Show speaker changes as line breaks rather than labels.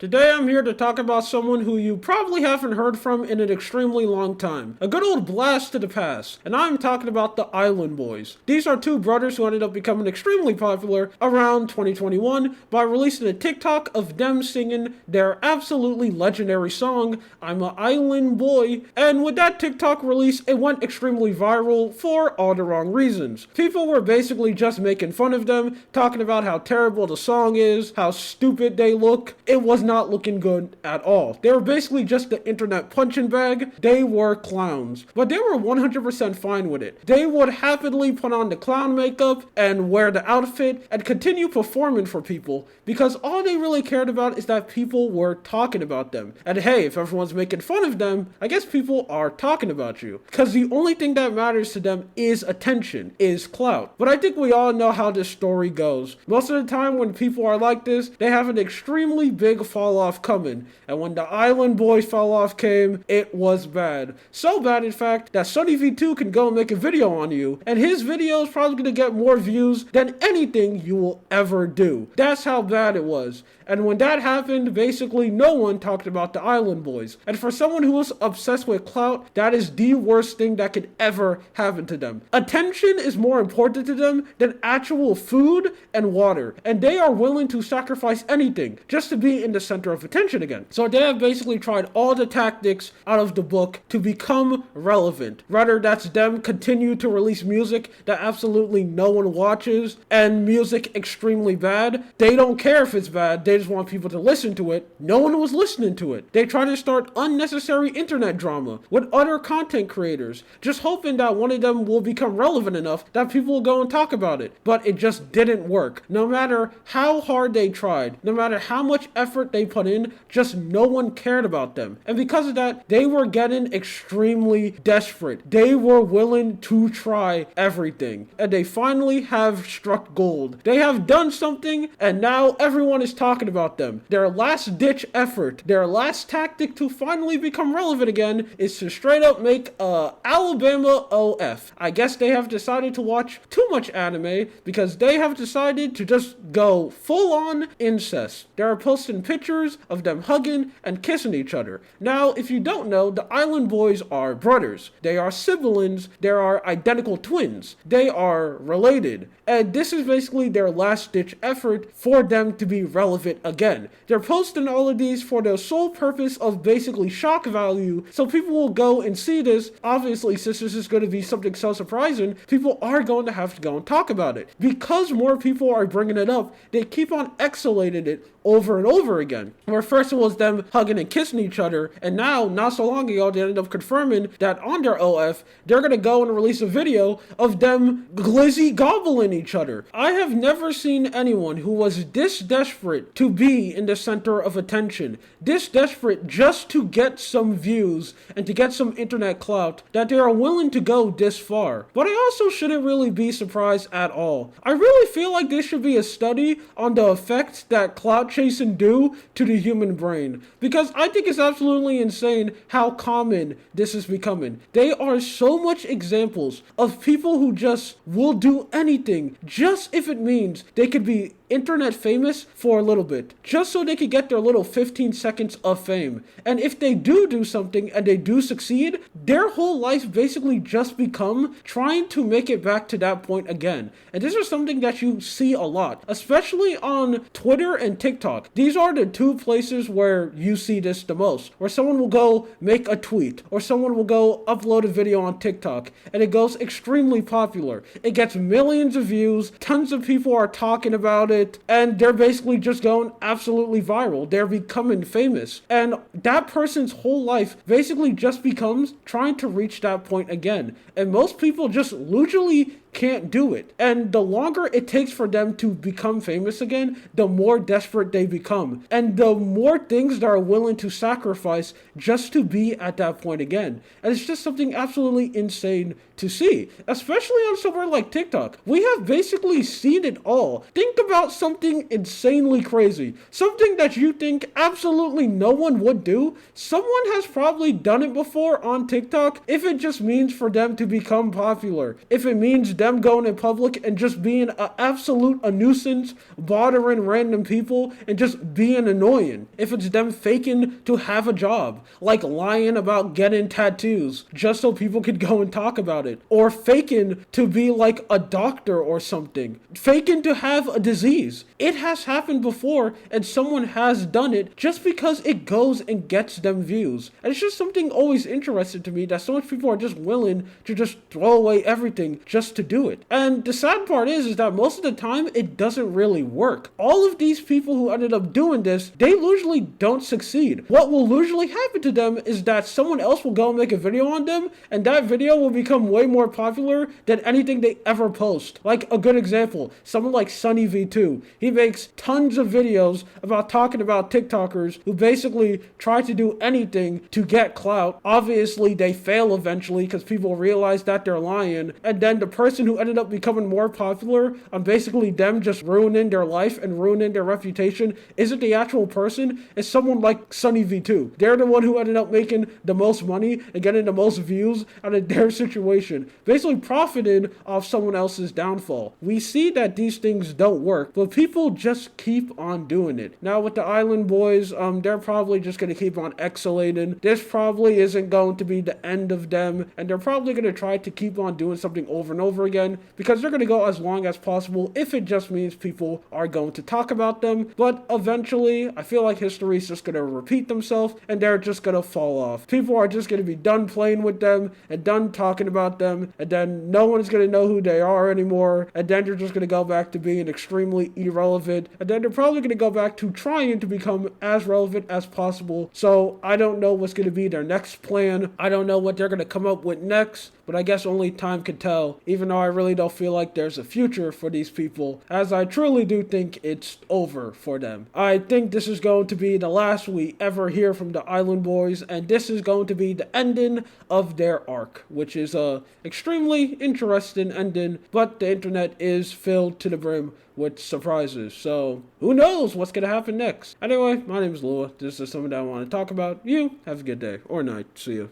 Today I'm here to talk about someone who you probably haven't heard from in an extremely long time. A good old blast to the past. And I'm talking about the Island Boys. These are two brothers who ended up becoming extremely popular around 2021 by releasing a TikTok of them singing their absolutely legendary song, I'm a Island Boy. And with that TikTok release, it went extremely viral for all the wrong reasons. People were basically just making fun of them, talking about how terrible the song is, how stupid they look. It was not looking good at all. They were basically just the internet punching bag. They were clowns. But they were 100% fine with it. They would happily put on the clown makeup and wear the outfit and continue performing for people because all they really cared about is that people were talking about them. And hey, if everyone's making fun of them, I guess people are talking about you. Because the only thing that matters to them is attention, is clout. But I think we all know how this story goes. Most of the time when people are like this, they have an extremely big fall off coming. And when the Island Boys fall off came, it was bad. So bad, in fact, that Sonny V2 can go and make a video on you, and his video is probably going to get more views than anything you will ever do. That's how bad it was. And when that happened, basically no one talked about the Island Boys. And for someone who is obsessed with clout, that is the worst thing that could ever happen to them. Attention is more important to them than actual food and water. And they are willing to sacrifice anything just to be in the center of attention again. So they have basically tried all the tactics out of the book to become relevant. Rather, that's them continue to release music that absolutely no one watches and music extremely bad. They don't care if it's bad. They just want people to listen to it. No one was listening to it. They try to start unnecessary internet drama with other content creators, just hoping that one of them will become relevant enough that people will go and talk about it. But it just didn't work. No matter how hard they tried, no matter how much effort they put in, just no one cared about them. And because of that, they were getting extremely desperate. They were willing to try everything. And they finally have struck gold. They have done something, and now everyone is talking about them. Their last ditch effort, their last tactic to finally become relevant again is to straight up make a Alabama OF. I guess they have decided to watch too much anime because they have decided to just go full on incest. They're posting pictures of them hugging and kissing each other. Now, if you don't know, the Island Boys are brothers. They are siblings. They are identical twins. They are related. And this is basically their last ditch effort for them to be relevant again. They're posting all of these for the sole purpose of basically shock value, so people will go and see this. Obviously, since this is going to be something so surprising, people are going to have to go and talk about it. Because more people are bringing it up, they keep on escalating it over and over again. Where first it was them hugging and kissing each other, and now, not so long ago, they ended up confirming that on their OF, they're gonna go and release a video of them glizzy gobbling each other. I have never seen anyone who was this desperate to be in the center of attention, this desperate just to get some views and to get some internet clout, that they are willing to go this far. But I also shouldn't really be surprised at all. I really feel like this should be a study on the effect that clout chasing do to the human brain, because I think it's absolutely insane how common this is becoming. They are so much examples of people who just will do anything just if it means they could be internet famous for a little bit, just so they could get their little 15 seconds of fame. And if they do something and they do succeed, their whole life basically just become trying to make it back to that point again. And this is something that you see a lot, especially on Twitter and TikTok. These are the two places where you see this the most, where someone will go make a tweet or someone will go upload a video on TikTok and it goes extremely popular. It gets millions of views, tons of people are talking about it, and they're basically just going absolutely viral. They're becoming famous. And that person's whole life basically just becomes trying to reach that point again. And most people just usually can't do it. And the longer it takes for them to become famous again, the more desperate they become. And the more things they are willing to sacrifice just to be at that point again. And it's just something absolutely insane to see, especially on somewhere like TikTok. We have basically seen it all. Think about something insanely crazy, something that you think absolutely no one would do. Someone has probably done it before on TikTok, if it just means for them to become popular, if it means them going in public and just being a nuisance, bothering random people, and just being annoying. If it's them faking to have a job, like lying about getting tattoos just so people could go and talk about it, or faking to be like a doctor or something, faking to have a disease. It has happened before, and someone has done it just because it goes and gets them views. And it's just something always interesting to me that so much people are just willing to just throw away everything just to do it. And the sad part is that most of the time it doesn't really work. All of these people who ended up doing this, they usually don't succeed. What will usually happen to them is that someone else will go and make a video on them, and that video will become way more popular than anything they ever post. Like a good example, someone like Sunny V2. He makes tons of videos about talking about TikTokers who basically try to do anything to get clout. Obviously, they fail eventually because people realize that they're lying. And then the person who ended up becoming more popular on basically them just ruining their life and ruining their reputation isn't the actual person. It's someone like Sunny V2. They're the one who ended up making the most money and getting the most views out of their situation. Basically profited off someone else's downfall. We see that these things don't work, but people just keep on doing it. Now with the Island Boys, they're probably just going to keep on exhalating. This probably isn't going to be the end of them, and they're probably going to try to keep on doing something over and over again because they're going to go as long as possible if it just means people are going to talk about them. But eventually, I feel like history is just going to repeat themselves and they're just going to fall off. People are just going to be done playing with them and done talking about them, and then no one's going to know who they are anymore, and then they're just going to go back to being extremely irrelevant, and then they're probably going to go back to trying to become as relevant as possible. So I don't know what's going to be their next plan. I don't know what they're going to come up with next, but I guess only time can tell, even though I really don't feel like there's a future for these people, as I truly do think it's over for them. I think this is going to be the last we ever hear from the Island Boys, and this is going to be the ending of their arc, which is a extremely interesting ending, but the internet is filled to the brim with surprises, so who knows what's going to happen next. Anyway, my name is Lua. This is something that I want to talk about. You have a good day or night. See you.